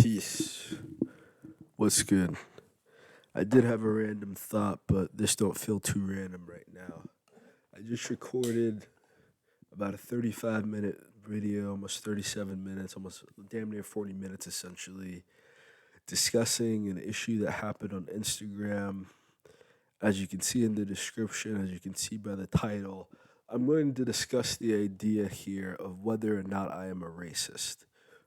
Peace. What's good? I did have a random thought, but this don't feel too random right now. I just recorded about a 35-minute video, almost 37 minutes, almost damn near 40 minutes essentially, discussing an issue that happened on Instagram. As you can see in the description, as you can see by the title, I'm going to discuss the idea here of whether or not I am a racist,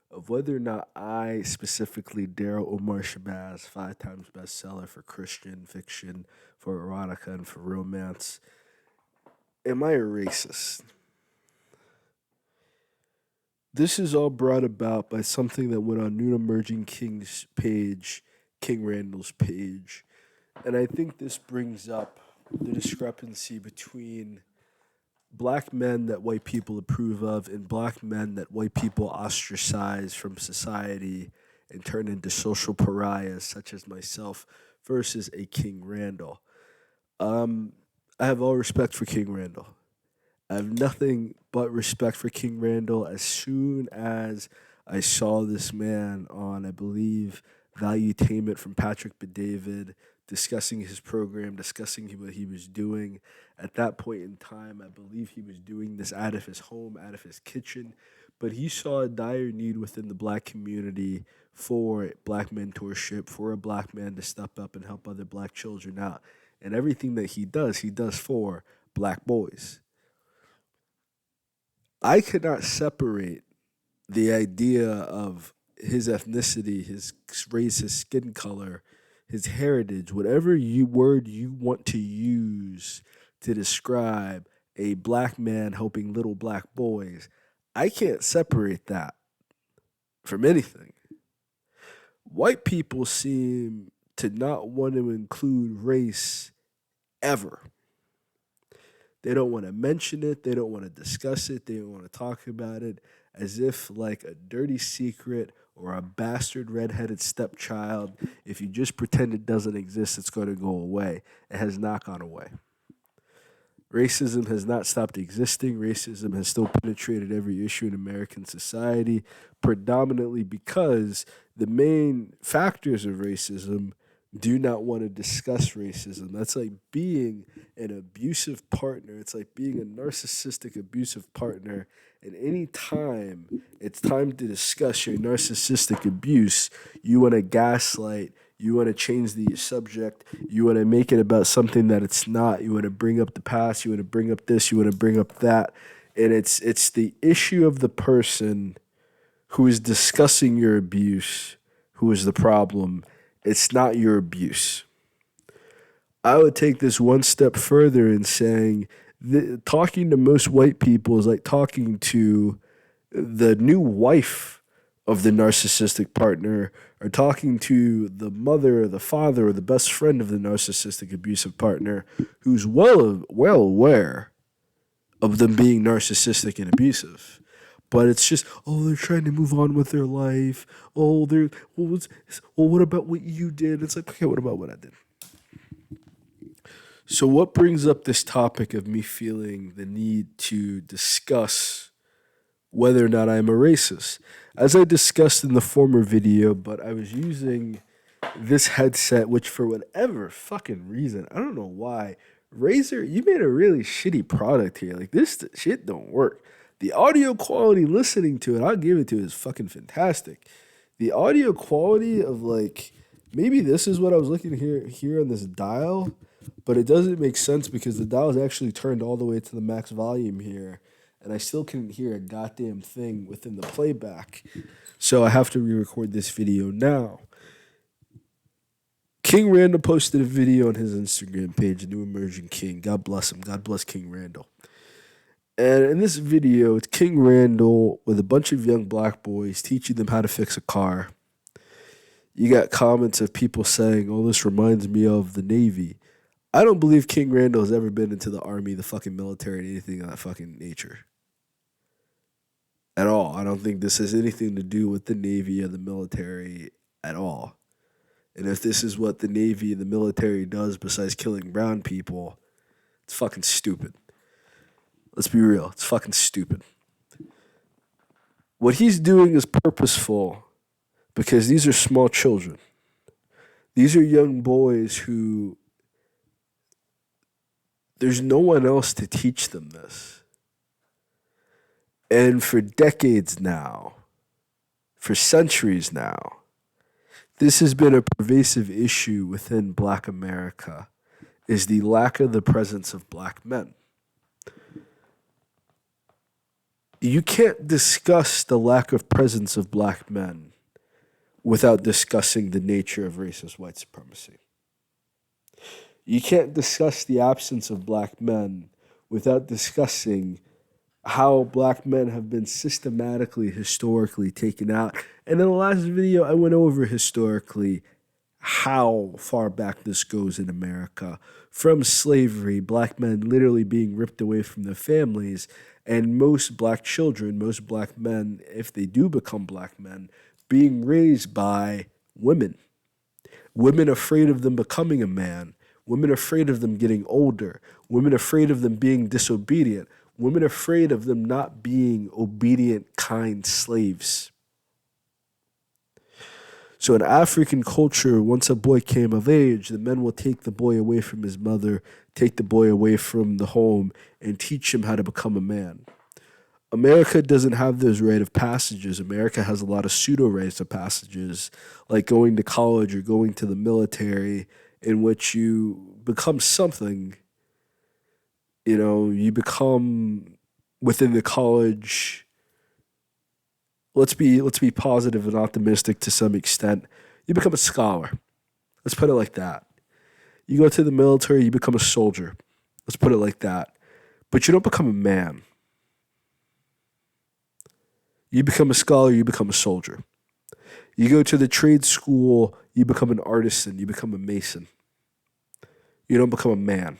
of whether or not I, specifically Daryl Omar Shabazz, 5 times bestseller for Christian fiction, for erotica, and for romance, am I a racist? This is all brought about by something that went on New Emerging King's page, King Randall's page. And I think this brings up the discrepancy between black men that white people approve of and black men that white people ostracize from society and turn into social pariahs such as myself versus a King Randall. Um, I have all respect for King Randall. I have nothing but respect for King Randall. As soon as I saw this man on, I believe, Valuetainment from Patrick David, discussing his program, discussing what he was doing. At that point in time, I believe he was doing this out of his home, out of his kitchen, but he saw a dire need within the black community for black mentorship, for a black man to step up and help other black children out. And everything that he does for black boys. I could not separate the idea of his ethnicity, his race, his skin color, his heritage, whatever word you want to use to describe a black man helping little black boys. I can't separate that from anything. White people seem to not want to include race ever. They don't want to mention it. They don't want to discuss it. They don't want to talk about it as if like a dirty secret or a bastard redheaded stepchild. If you just pretend it doesn't exist, it's going to go away. It has not gone away. Racism has not stopped existing. Racism has still penetrated every issue in American society, predominantly because the main factors of racism do not want to discuss racism. That's like being an abusive partner. It's like being a narcissistic abusive partner. And any time it's time to discuss your narcissistic abuse, you want to gaslight, you want to change the subject, you want to make it about something that it's not. You want to bring up the past, you want to bring up this, you want to bring up that. And it's the issue of the person who is discussing your abuse who is the problem. It's not your abuse. I would take this one step further in saying talking to most white people is like talking to the new wife of the narcissistic partner or talking to the mother or the father or the best friend of the narcissistic abusive partner who's well aware of them being narcissistic and abusive. But it's just, oh, they're trying to move on with their life. Oh, what about what you did? It's like, okay, what about what I did? So, what brings up this topic of me feeling the need to discuss whether or not I'm a racist? As I discussed in the former video, but I was using this headset, which for whatever fucking reason, I don't know why, Razer, you made a really shitty product here. Like, this shit don't work. The audio quality listening to it, I'll give it to, is fucking fantastic. The audio quality of like maybe this is what I was looking here on this dial, but it doesn't make sense because the dial is actually turned all the way to the max volume here, and I still couldn't hear a goddamn thing within the playback. So I have to re-record this video now. King Randall posted a video on his Instagram page, New Emerging King. God bless him. God bless King Randall. And in this video, it's King Randall with a bunch of young black boys teaching them how to fix a car. You got comments of people saying, oh, this reminds me of the Navy. I don't believe King Randall has ever been into the Army, the fucking military, anything of that fucking nature. At all. I don't think this has anything to do with the Navy or the military at all. And if this is what the Navy and the military does besides killing brown people, it's fucking stupid. Let's be real. It's fucking stupid. What he's doing is purposeful because these are small children. These are young boys who there's no one else to teach them this. And for decades now, for centuries now, this has been a pervasive issue within Black America, is the lack of the presence of Black men. You can't discuss the lack of presence of Black men without discussing the nature of racist white supremacy. You can't discuss the absence of Black men without discussing how Black men have been systematically, historically taken out. And in the last video, I went over historically how far back this goes in America. From slavery, Black men literally being ripped away from their families, and most Black children, most Black men, if they do become Black men, being raised by women. Women afraid of them becoming a man, women afraid of them getting older, women afraid of them being disobedient, women afraid of them not being obedient, kind slaves. So in African culture, once a boy came of age, the men will take the boy away from his mother, take the boy away from the home, and teach him how to become a man. America doesn't have those rite of passages. America has a lot of pseudo rites of passages, like going to college or going to the military, in which you become something. You know, you become within the college. Let's be positive and optimistic to some extent. You become a scholar. Let's put it like that. You go to the military, you become a soldier. Let's put it like that. But you don't become a man. You become a scholar, you become a soldier. You go to the trade school, you become an artisan, you become a mason. You don't become a man.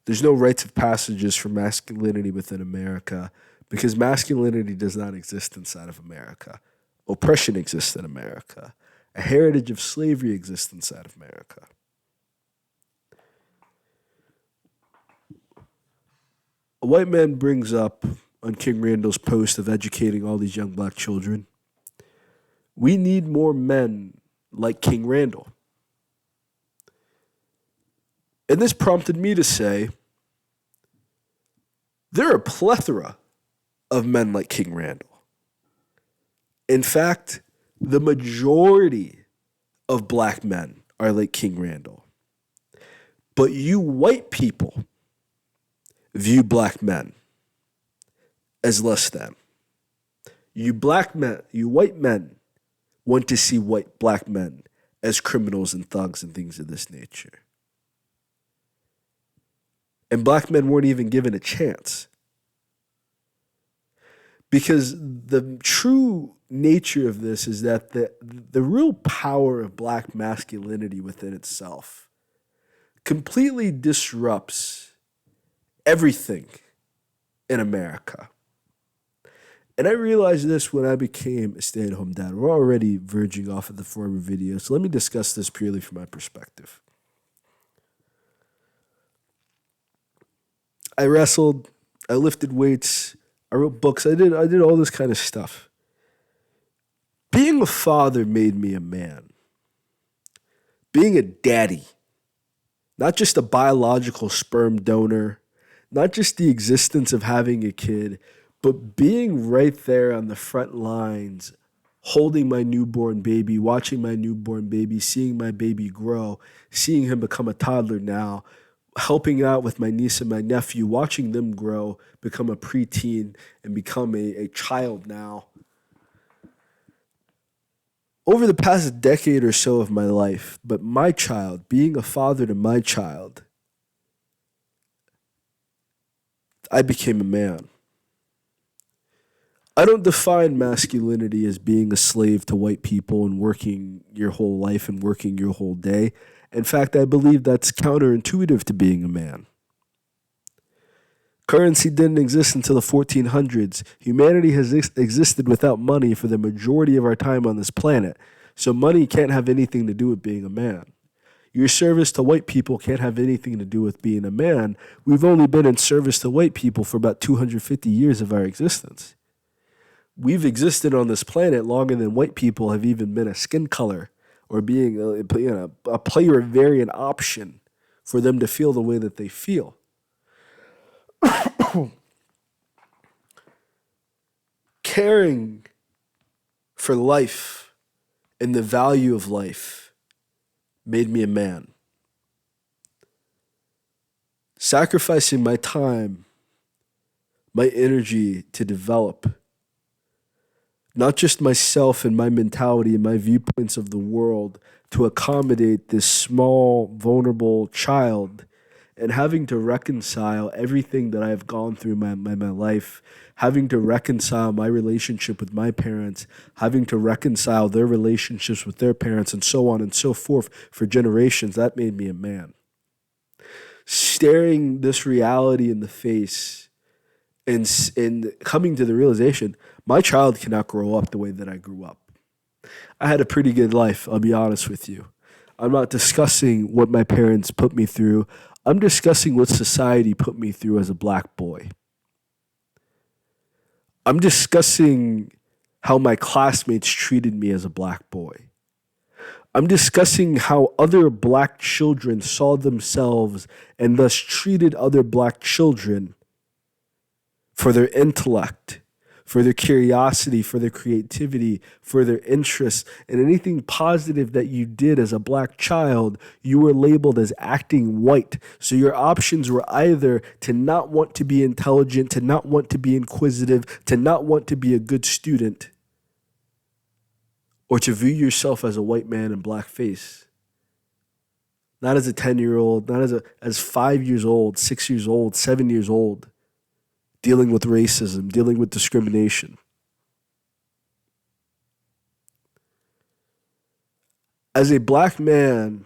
There's no rites of passages for masculinity within America because masculinity does not exist inside of America. Oppression exists in America. A heritage of slavery exists inside of America. A white man brings up on King Randall's post of educating all these young Black children, we need more men like King Randall. And this prompted me to say, there are a plethora of men like King Randall. In fact, the majority of Black men are like King Randall. But you white people view Black men as less than. You white men want to see Black men as criminals and thugs and things of this nature. And Black men weren't even given a chance. Because the true nature of this is that the real power of Black masculinity within itself completely disrupts everything in America. And I realized this when I became a stay-at-home dad. We're already verging off of the former video, so let me discuss this purely from my perspective. I wrestled, I lifted weights, I wrote books, I did all this kind of stuff. Being a father made me a man. Being a daddy, not just a biological sperm donor, not just the existence of having a kid, but being right there on the front lines, holding my newborn baby, watching my newborn baby, seeing my baby grow, seeing him become a toddler now, helping out with my niece and my nephew, watching them grow, become a preteen, and become a child now. Over the past decade or so of my life, but my child, being a father to my child, I became a man. I don't define masculinity as being a slave to white people and working your whole life and working your whole day. In fact, I believe that's counterintuitive to being a man. Currency didn't exist until the 1400s. Humanity has existed without money for the majority of our time on this planet. So money can't have anything to do with being a man. Your service to white people can't have anything to do with being a man. We've only been in service to white people for about 250 years of our existence. We've existed on this planet longer than white people have even been a skin color or being a player variant option for them to feel the way that they feel. Caring for life and the value of life made me a man. Sacrificing my time, my energy to develop not just myself and my mentality and my viewpoints of the world to accommodate this small, vulnerable child, and having to reconcile everything that I've gone through my life, having to reconcile my relationship with my parents, having to reconcile their relationships with their parents, and so on and so forth for generations, that made me a man. Staring this reality in the face and coming to the realization, my child cannot grow up the way that I grew up. I had a pretty good life, I'll be honest with you. I'm not discussing what my parents put me through. I'm discussing what society put me through as a black boy. I'm discussing how my classmates treated me as a black boy. I'm discussing how other black children saw themselves and thus treated other black children for their intellect, for their curiosity, for their creativity, for their interests, and anything positive that you did as a black child, you were labeled as acting white. So your options were either to not want to be intelligent, to not want to be inquisitive, to not want to be a good student, or to view yourself as a white man in blackface. Not as a 10-year-old, not as 5 years old, 6 years old, 7 years old, dealing with racism, dealing with discrimination. As a black man,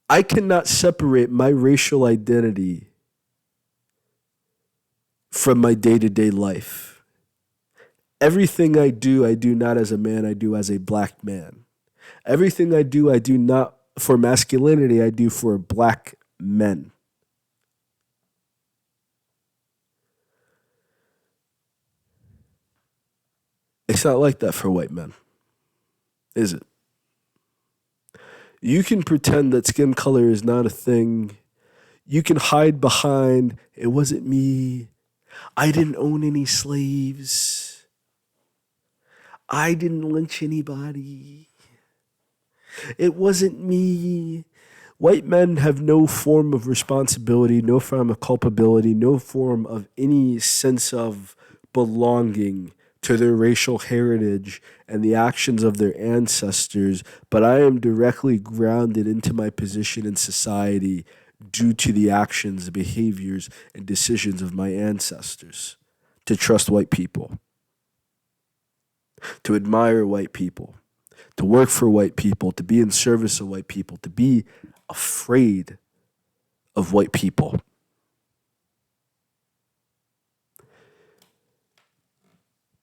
I cannot separate my racial identity from my day-to-day life. Everything I do not as a man, I do as a black man. Everything I do not for masculinity, I do for black men. It's not like that for white men, is it? You can pretend that skin color is not a thing. You can hide behind, it wasn't me. I didn't own any slaves. I didn't lynch anybody. It wasn't me. White men have no form of responsibility, no form of culpability, no form of any sense of belonging to their racial heritage and the actions of their ancestors, but I am directly grounded into my position in society due to the actions, behaviors, and decisions of my ancestors. To trust white people, to admire white people, to work for white people, to be in service of white people, to be afraid of white people.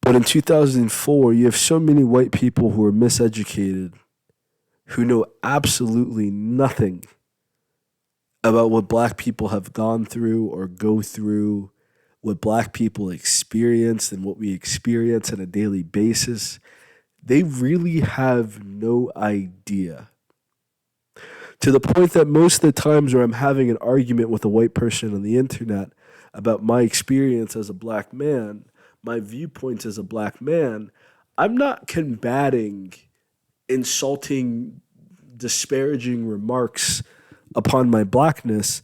But in 2004, you have so many white people who are miseducated, who know absolutely nothing about what black people have gone through or go through, what black people experience and what we experience on a daily basis. They really have no idea. To the point that most of the times where I'm having an argument with a white person on the internet about my experience as a black man, my viewpoints as a black man, I'm not combating insulting, disparaging remarks upon my blackness.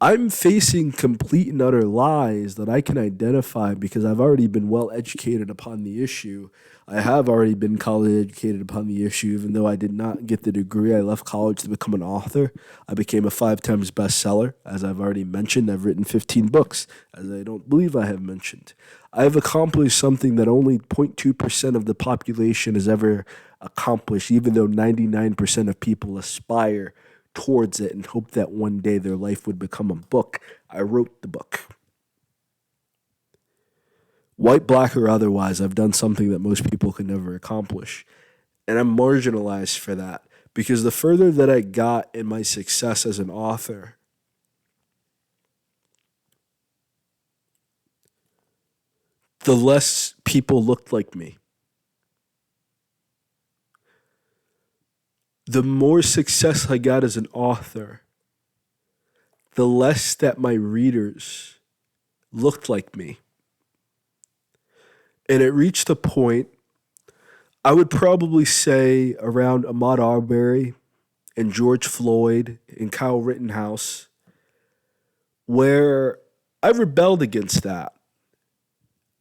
I'm facing complete and utter lies that I can identify because I've already been well educated upon the issue. I have already been college educated upon the issue, even though I did not get the degree. I left college to become an author. I became a 5 times bestseller. As I've already mentioned, I've written 15 books, as I don't believe I have mentioned. I have accomplished something that only 0.2% of the population has ever accomplished, even though 99% of people aspire towards it and hope that one day their life would become a book. I wrote the book. White, black, or otherwise, I've done something that most people could never accomplish. And I'm marginalized for that because the further that I got in my success as an author, the less people looked like me. The more success I got as an author, the less that my readers looked like me. And it reached a point, I would probably say around Ahmaud Arbery and George Floyd and Kyle Rittenhouse, where I rebelled against that.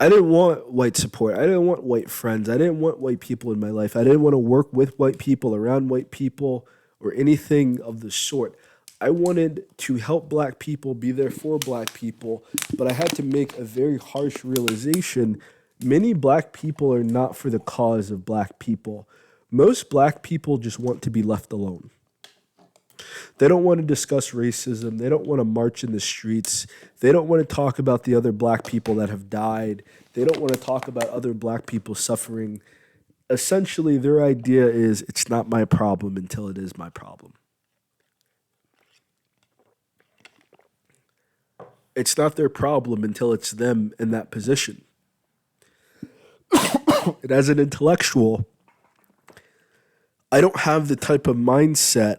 I didn't want white support. I didn't want white friends. I didn't want white people in my life. I didn't want to work with white people, around white people, or anything of the sort. I wanted to help black people, be there for black people, but I had to make a very harsh realization. Many black people are not for the cause of black people. Most black people just want to be left alone. They don't want to discuss racism. They don't want to march in the streets. They don't want to talk about the other black people that have died. They don't want to talk about other black people suffering. Essentially, their idea is it's not my problem until it is my problem. It's not their problem until it's them in that position. And as an intellectual, I don't have the type of mindset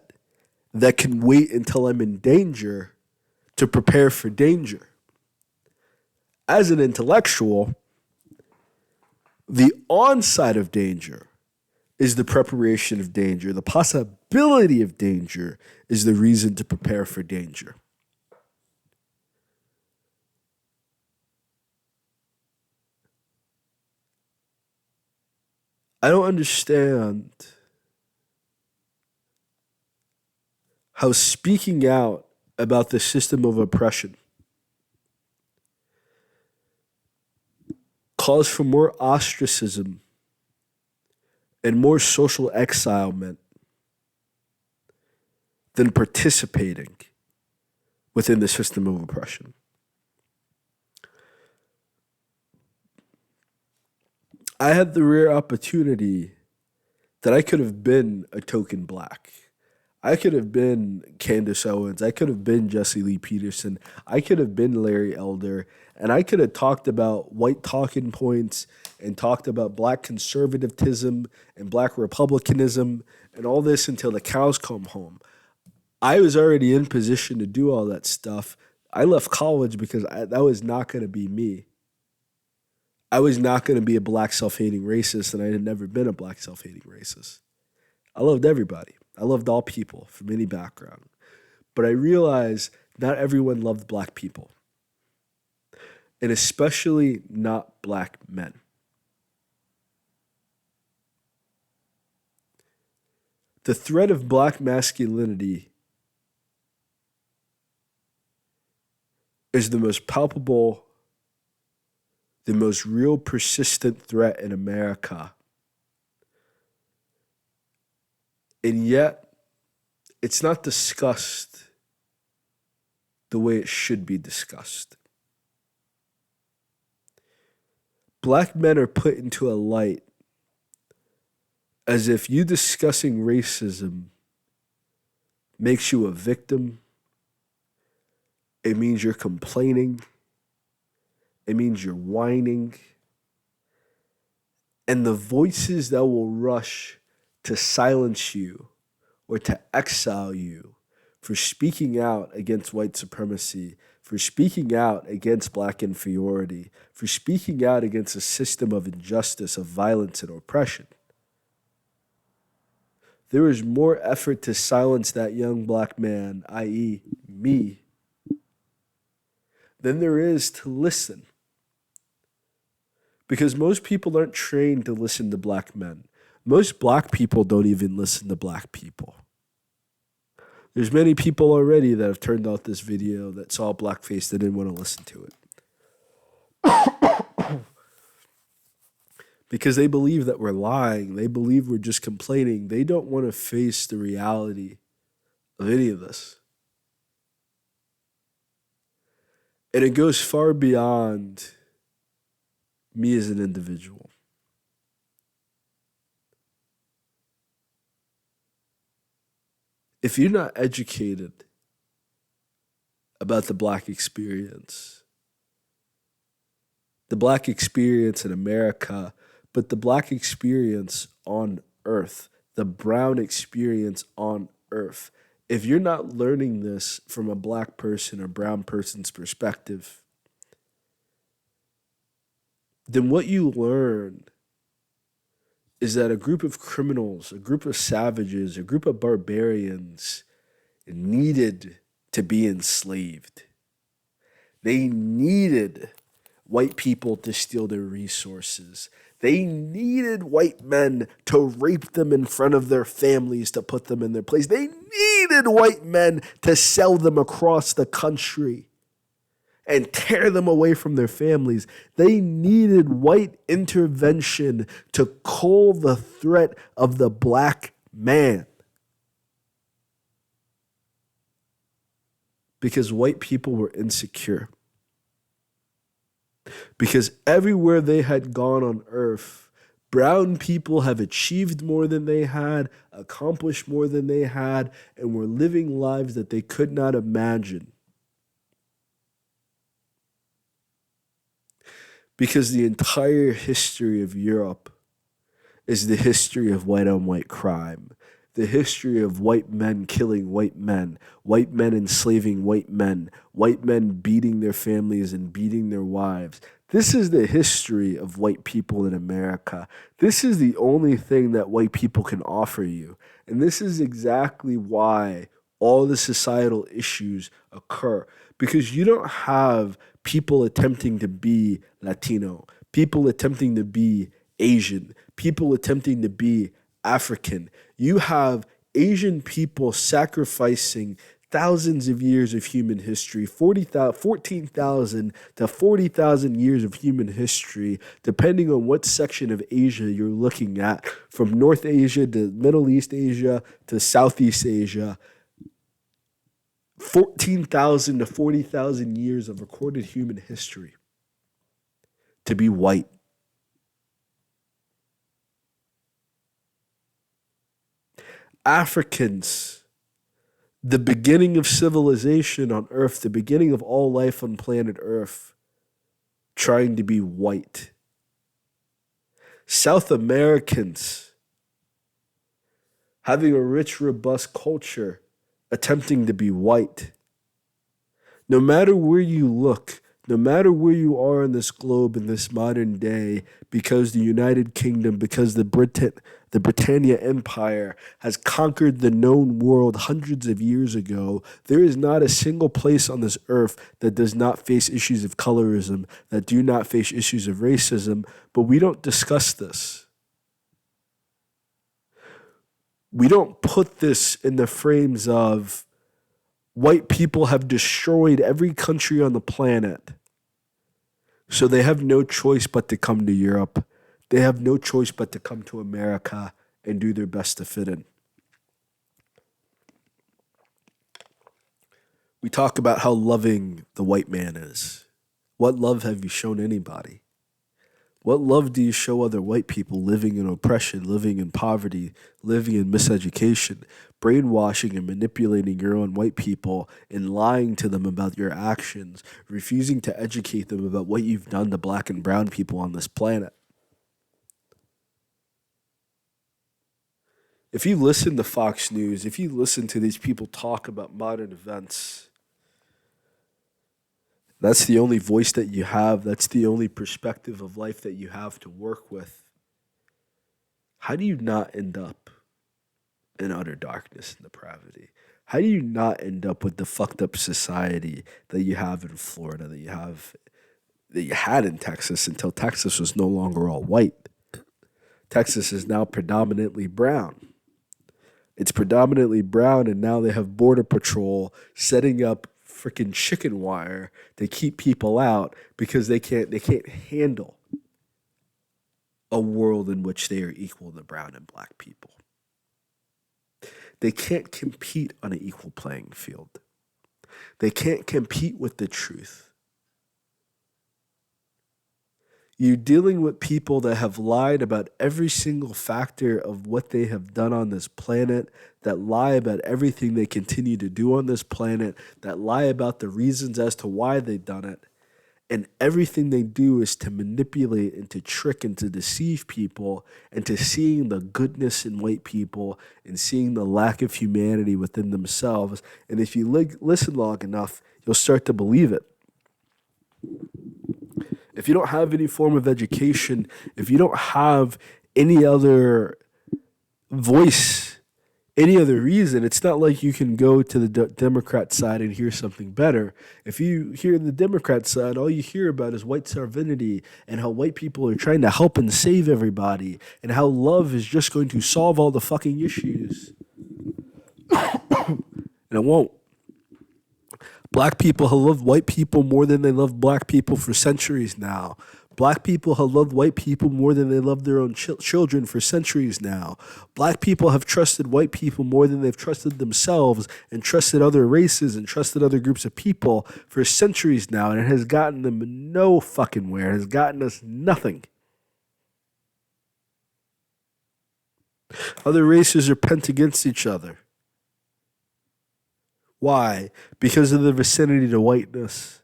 that can wait until I'm in danger to prepare for danger. As an intellectual, the onside of danger is the preparation of danger. The possibility of danger is the reason to prepare for danger. I don't understand how speaking out about the system of oppression calls for more ostracism and more social exilement than participating within the system of oppression. I had the rare opportunity that I could have been a token black. I could have been Candace Owens. I could have been Jesse Lee Peterson. I could have been Larry Elder. And I could have talked about white talking points and talked about black conservatism and black republicanism and all this until the cows come home. I was already in position to do all that stuff. I left college because that was not going to be me. I was not going to be a black self-hating racist, and I had never been a black self-hating racist. I loved everybody. I loved all people from any background. But I realized not everyone loved black people, and especially not black men. The threat of black masculinity is the most palpable, the most real, persistent threat in America. And yet, it's not discussed the way it should be discussed. Black men are put into a light as if you discussing racism makes you a victim. It means you're complaining. It means you're whining. And the voices that will rush to silence you or to exile you for speaking out against white supremacy, for speaking out against black inferiority, for speaking out against a system of injustice, of violence, and oppression. There is more effort to silence that young black man, i.e., me, than there is to listen. Because most people aren't trained to listen to black men. Most black people don't even listen to black people. There's many people already that have turned off this video that saw blackface that didn't want to listen to it. Because they believe that we're lying. They believe we're just complaining. They don't want to face the reality of any of this. And it goes far beyond me as an individual. If you're not educated about the black experience, the black experience in America, but the black experience on earth, the brown experience on earth. If you're not learning this from a black person or brown person's perspective, then what you learn is that a group of criminals, a group of savages, a group of barbarians needed to be enslaved. They needed white people to steal their resources. They needed white men to rape them in front of their families to put them in their place. They needed white men to sell them across the country and tear them away from their families. They needed white intervention to cull the threat of the black man. Because white people were insecure. Because everywhere they had gone on earth, brown people have achieved more than they had, accomplished more than they had, and were living lives that they could not imagine. Because the entire history of Europe is the history of white on white crime, the history of white men killing white men enslaving white men beating their families and beating their wives. This is the history of white people in America. This is the only thing that white people can offer you. And this is exactly why all the societal issues occur. Because you don't have people attempting to be Latino, people attempting to be Asian, people attempting to be African. You have Asian people sacrificing thousands of years of human history, 14,000 to 40,000 years of human history, depending on what section of Asia you're looking at, from North Asia to Middle East Asia to Southeast Asia. 14,000 to 40,000 years of recorded human history to be white. Africans, the beginning of civilization on Earth, the beginning of all life on planet Earth, trying to be white. South Americans, having a rich, robust culture, attempting to be white. No matter where you look, no matter where you are in this globe in this modern day, because the United Kingdom, because the Britannia Empire has conquered the known world hundreds of years ago, there is not a single place on this earth that does not face issues of colorism, that do not face issues of racism, but we don't discuss this. We don't put this in the frames of white people have destroyed every country on the planet, so they have no choice but to come to Europe. They have no choice but to come to America and do their best to fit in. We talk about how loving the white man is. What love have you shown anybody? What love do you show other white people living in oppression, living in poverty, living in miseducation, brainwashing and manipulating your own white people and lying to them about your actions, refusing to educate them about what you've done to black and brown people on this planet? If you listen to Fox News, if you listen to these people talk about modern events, that's the only voice that you have. That's the only perspective of life that you have to work with. How do you not end up in utter darkness and depravity? How do you not end up with the fucked up society that you have in Florida, that you had in Texas until Texas was no longer all white? Texas is now predominantly brown. It's predominantly brown, and now they have Border Patrol setting up freaking chicken wire to keep people out because they can't handle a world in which they are equal to brown and black people. They can't compete on an equal playing field. They can't compete with the truth. You're dealing with people that have lied about every single factor of what they have done on this planet, that lie about everything they continue to do on this planet, that lie about the reasons as to why they've done it. And everything they do is to manipulate and to trick and to deceive people and to seeing the goodness in white people and seeing the lack of humanity within themselves. And if you listen long enough, you'll start to believe it. If you don't have any form of education, if you don't have any other voice, any other reason, it's not like you can go to the Democrat side and hear something better. If you hear the Democrat side, all you hear about is white sovereignty and how white people are trying to help and save everybody and how love is just going to solve all the fucking issues. And it won't. Black people have loved white people more than they love black people for centuries now. Black people have loved white people more than they love their own children for centuries now. Black people have trusted white people more than they've trusted themselves and trusted other races and trusted other groups of people for centuries now. And it has gotten them no fucking where. It has gotten us nothing. Other races are pent against each other. Why? Because of the vicinity to whiteness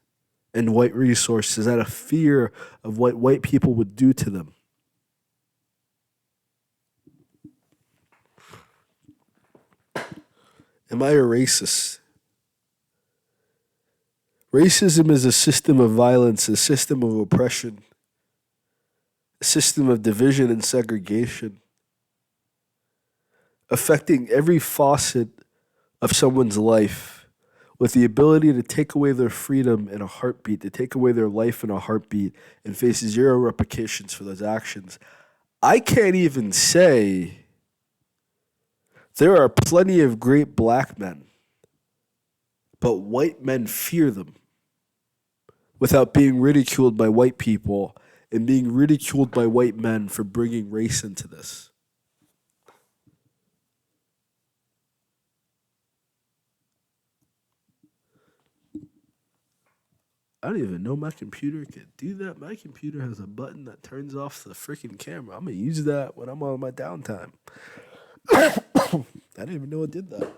and white resources, out of fear of what white people would do to them. Am I a racist? Racism is a system of violence, a system of oppression, a system of division and segregation, affecting every facet of someone's life, with the ability to take away their freedom in a heartbeat, to take away their life in a heartbeat, and face zero repercussions for those actions. I can't even say there are plenty of great black men, but white men fear them without being ridiculed by white people and being ridiculed by white men for bringing race into this. I don't even know my computer could do that. My computer has a button that turns off the freaking camera. I'm going to use that when I'm on my downtime. I didn't even know it did that.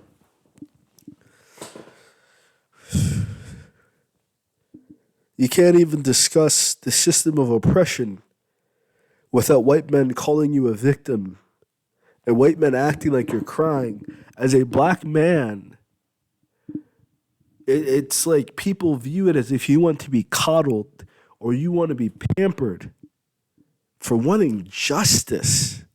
You can't even discuss the system of oppression without white men calling you a victim and white men acting like you're crying. As a black man, it's like people view it as if you want to be coddled or you want to be pampered for wanting justice.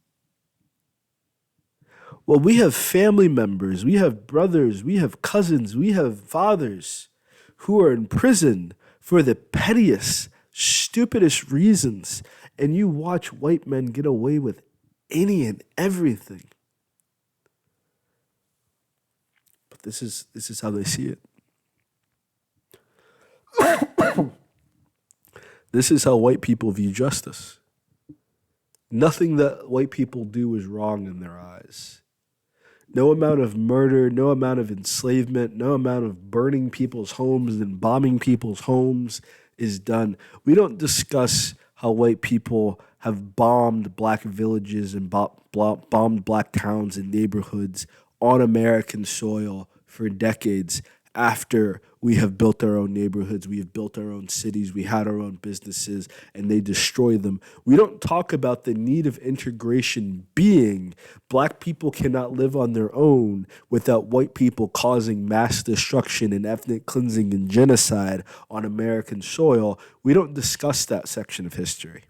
Well, we have family members, we have brothers, we have cousins, we have fathers who are in prison for the pettiest, stupidest reasons, and you watch white men get away with any and everything. But this is how they see it. This is how white people view justice. Nothing that white people do is wrong in their eyes. No amount of murder, no amount of enslavement, no amount of burning people's homes and bombing people's homes is done. We don't discuss how white people have bombed black villages and bombed black towns and neighborhoods on American soil for decades after we have built our own neighborhoods, we have built our own cities, we had our own businesses, and they destroy them. We don't talk about the need of integration being black people cannot live on their own without white people causing mass destruction and ethnic cleansing and genocide on American soil. We don't discuss that section of history.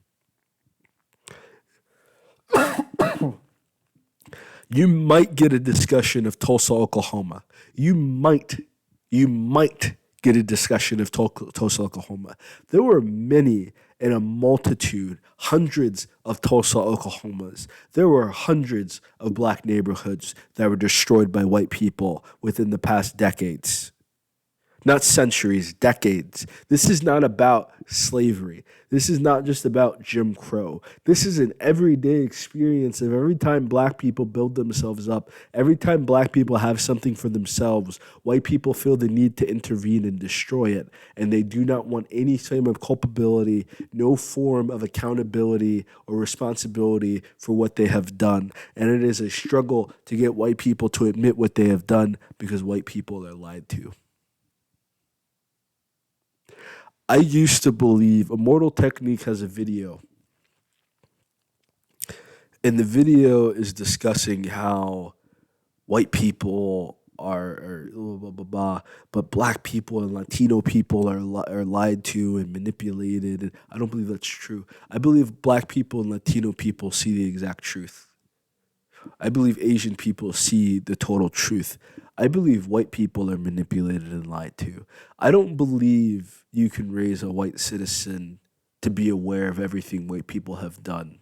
You might get a discussion of Tulsa, Oklahoma. You might get a discussion of Tulsa, Oklahoma. There were many and a multitude, hundreds of Tulsa, Oklahomas. There were hundreds of black neighborhoods that were destroyed by white people within the past decades. Not centuries, decades. This is not about slavery. This is not just about Jim Crow. This is an everyday experience of every time black people build themselves up, every time black people have something for themselves, white people feel the need to intervene and destroy it. And they do not want any form of culpability, no form of accountability or responsibility for what they have done. And it is a struggle to get white people to admit what they have done because white people are lied to. I used to believe Immortal Technique has a video, and the video is discussing how white people are blah, blah, blah, blah, but black people and Latino people are lied to and manipulated. And I don't believe that's true. I believe black people and Latino people see the exact truth. I believe Asian people see the total truth. I believe white people are manipulated and lied to. I don't believe you can raise a white citizen to be aware of everything white people have done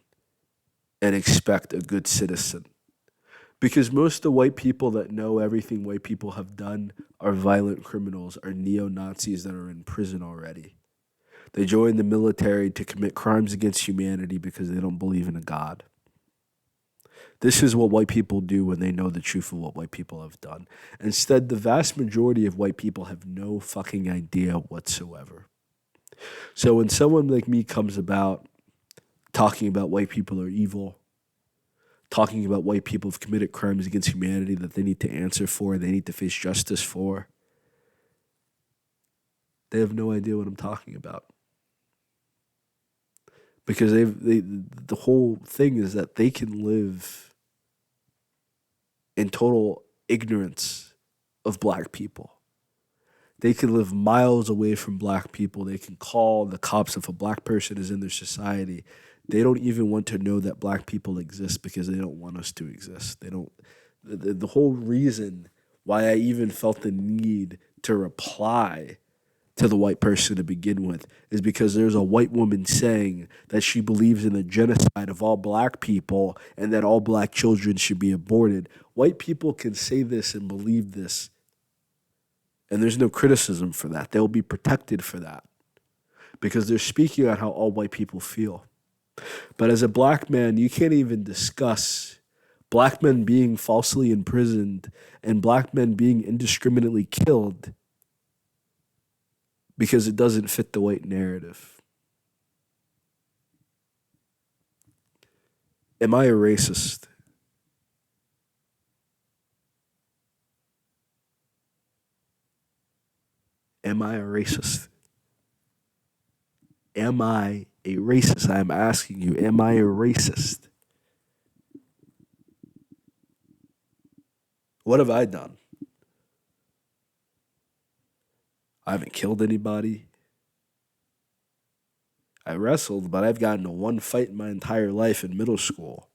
and expect a good citizen. Because most of the white people that know everything white people have done are violent criminals, are neo Nazis that are in prison already. They join the military to commit crimes against humanity because they don't believe in a God. This is what white people do when they know the truth of what white people have done. Instead, the vast majority of white people have no fucking idea whatsoever. So when someone like me comes about talking about white people are evil, talking about white people have committed crimes against humanity that they need to answer for, they need to face justice for, they have no idea what I'm talking about. Because the whole thing is that they can live in total ignorance of black people. They can live miles away from black people. They can call the cops if a black person is in their society. They don't even want to know that black people exist because they don't want us to exist. They don't. The whole reason why I even felt the need to reply to the white person to begin with is because there's a white woman saying that she believes in the genocide of all black people and that all black children should be aborted. White people can say this and believe this, and there's no criticism for that. They'll be protected for that because they're speaking on how all white people feel. But as a black man, you can't even discuss black men being falsely imprisoned and black men being indiscriminately killed because it doesn't fit the white narrative. Am I a racist? Am I a racist? Am I a racist? I'm asking you, am I a racist? What have I done? I haven't killed anybody. I wrestled, but I've gotten to one fight in my entire life in middle school.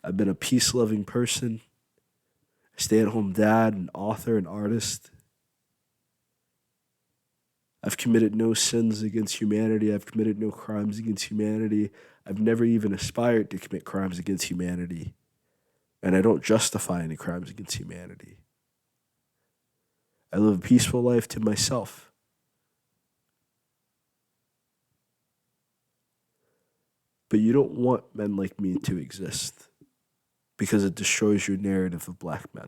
I've been a peace loving person, a stay at home dad, an author, an artist. I've committed no sins against humanity. I've committed no crimes against humanity. I've never even aspired to commit crimes against humanity. And I don't justify any crimes against humanity. I live a peaceful life to myself. But you don't want men like me to exist because it destroys your narrative of black men.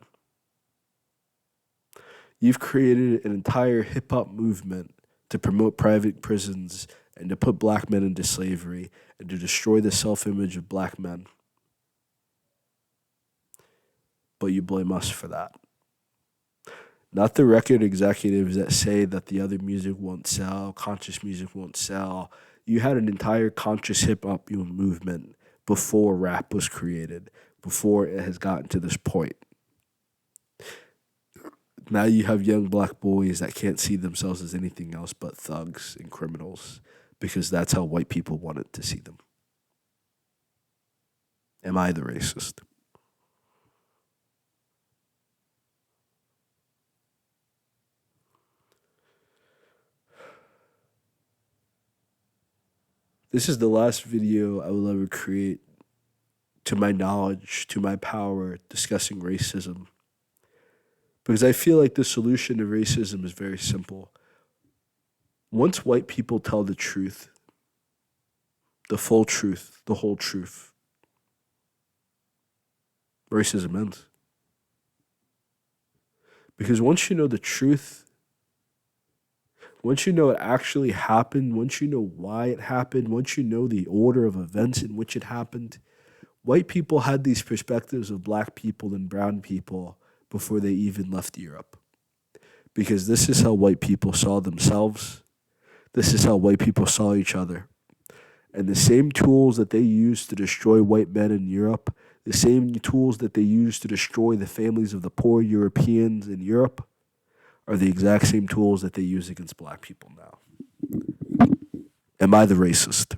You've created an entire hip hop movement to promote private prisons and to put black men into slavery and to destroy the self image of black men. But you blame us for that. Not the record executives that say that the other music won't sell, conscious music won't sell. You had an entire conscious hip hop movement before rap was created, before it has gotten to this point. Now you have young black boys that can't see themselves as anything else but thugs and criminals because that's how white people wanted to see them. Am I the racist? This is the last video I will ever create, to my knowledge, to my power, discussing racism. Because I feel like the solution to racism is very simple. Once white people tell the truth, the full truth, the whole truth, racism ends. Because once you know the truth, once you know it actually happened, once you know why it happened, once you know the order of events in which it happened, white people had these perspectives of black people and brown people before they even left Europe. Because this is how white people saw themselves, This is how white people saw each other. And the same tools that they used to destroy white men in Europe, the same tools that they used to destroy the families of the poor Europeans in Europe, are the exact same tools that they use against black people now. Am I the racist?